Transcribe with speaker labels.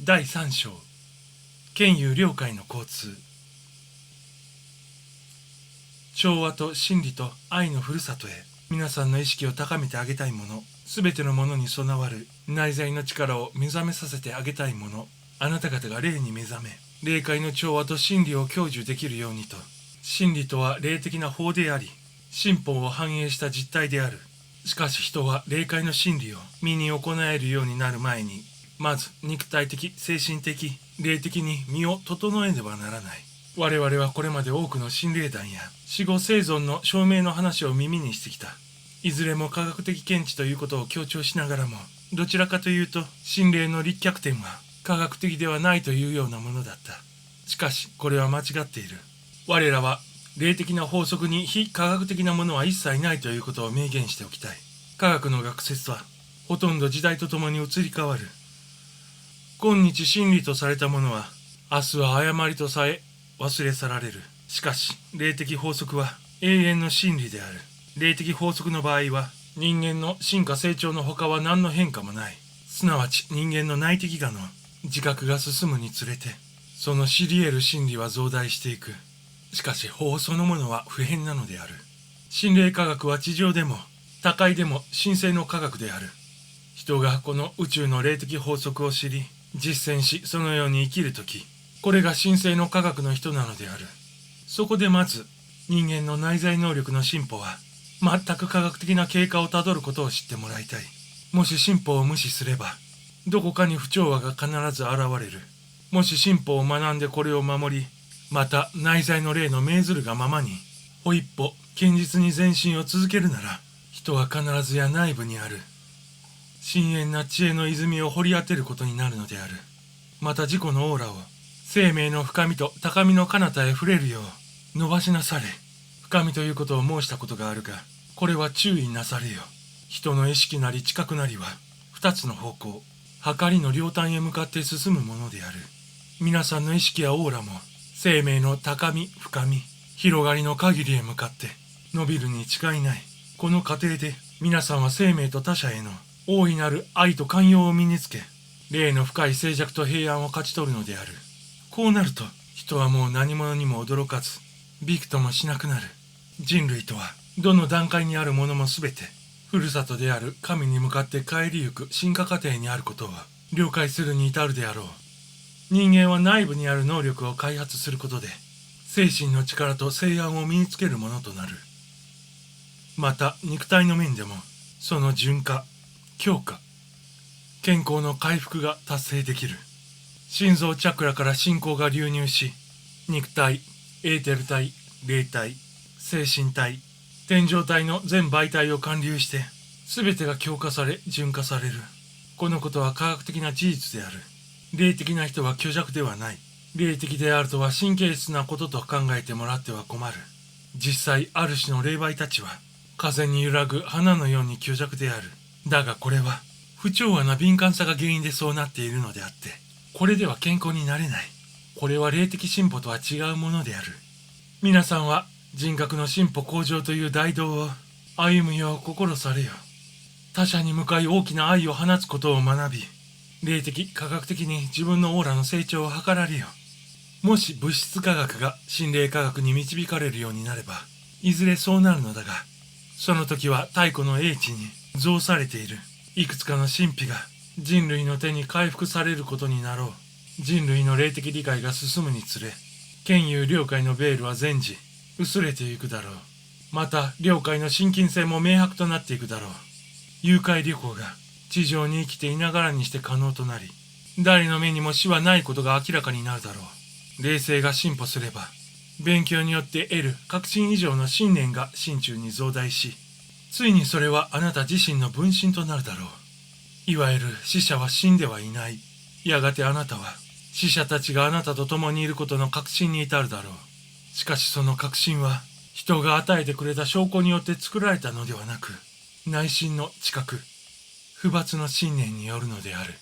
Speaker 1: 第3章、剣友領海の交通。調和と真理と愛のふるさとへ、皆さんの意識を高めてあげたいもの、すべてのものに備わる内在の力を目覚めさせてあげたいもの、あなた方が霊に目覚め、霊界の調和と真理を享受できるようにと。真理とは霊的な法であり、神法を反映した実体である。しかし人は霊界の真理を身に行えるようになる前に、まず肉体的、精神的、霊的に身を整えねばならない。我々はこれまで多くの心霊談や死後生存の証明の話を耳にしてきた。いずれも科学的見地ということを強調しながらも、どちらかというと心霊の立脚点は科学的ではないというようなものだった。しかしこれは間違っている。我らは霊的な法則に非科学的なものは一切ないということを明言しておきたい。科学の学説はほとんど時代とともに移り変わる。今日真理とされたものは明日は誤りとさえ忘れ去られる。しかし霊的法則は永遠の真理である。霊的法則の場合は人間の進化成長の他は何の変化もない。すなわち人間の内的我の自覚が進むにつれて、その知り得る真理は増大していく。しかし法そのものは不変なのである。心霊科学は地上でも他界でも神聖の科学である。人がこの宇宙の霊的法則を知り実践し、そのように生きるとき、これが神聖の科学の人なのである。そこでまず人間の内在能力の進歩は全く科学的な経過をたどることを知ってもらいたい。もし進歩を無視すればどこかに不調和が必ず現れる。もし進歩を学んでこれを守り、また内在の霊の命ずるがままに一歩堅実に前進を続けるなら、人は必ずや内部にある深遠な知恵の泉を掘り当てることになるのである。また自己のオーラを生命の深みと高みの彼方へ触れるよう伸ばしなされ。深みということを申したことがあるが、これは注意なされよ。人の意識なり知覚なりは二つの方向、計りの両端へ向かって進むものである。皆さんの意識やオーラも生命の高み深み、広がりの限りへ向かって伸びるに違いない。この過程で皆さんは生命と他者への大いなる愛と寛容を身につけ、霊の深い静寂と平安を勝ち取るのである。こうなると人はもう何者にも驚かずびくともしなくなる。人類とはどの段階にあるものもすべてふるさとである神に向かって帰りゆく進化過程にあることを了解するに至るであろう。人間は内部にある能力を開発することで精神の力と静安を身につけるものとなる。また肉体の面でもその順化、強化、健康の回復が達成できる。心臓チャクラから信仰が流入し、肉体、エーテル体、霊体、精神体、天上体の全媒体を貫流して、全てが強化され順化される。このことは科学的な事実である。霊的な人は虚弱ではない。霊的であるとは神経質なことと考えてもらっては困る。実際ある種の霊媒たちは風に揺らぐ花のように虚弱である。だがこれは不調和な敏感さが原因でそうなっているのであって、これでは健康になれない。これは霊的進歩とは違うものである。皆さんは人格の進歩向上という大道を歩むよう心されよ。他者に向かい大きな愛を放つことを学び、霊的科学的に自分のオーラの成長を図られよ。もし物質科学が心霊科学に導かれるようになれば、いずれそうなるのだが、その時は太古の英知に造されているいくつかの神秘が人類の手に回復されることになろう。人類の霊的理解が進むにつれ、剣友領海のベールは全時薄れていくだろう。また領海の親近性も明白となっていくだろう。誘拐旅行が地上に生きていながらにして可能となり、誰の目にも死はないことが明らかになるだろう。霊性が進歩すれば、勉強によって得る確信以上の信念が心中に増大し、ついにそれはあなた自身の分身となるだろう。いわゆる死者は死んではいない。やがてあなたは死者たちがあなたと共にいることの確信に至るだろう。しかしその確信は人が与えてくれた証拠によって作られたのではなく、内心の知覚、不罰の信念によるのである。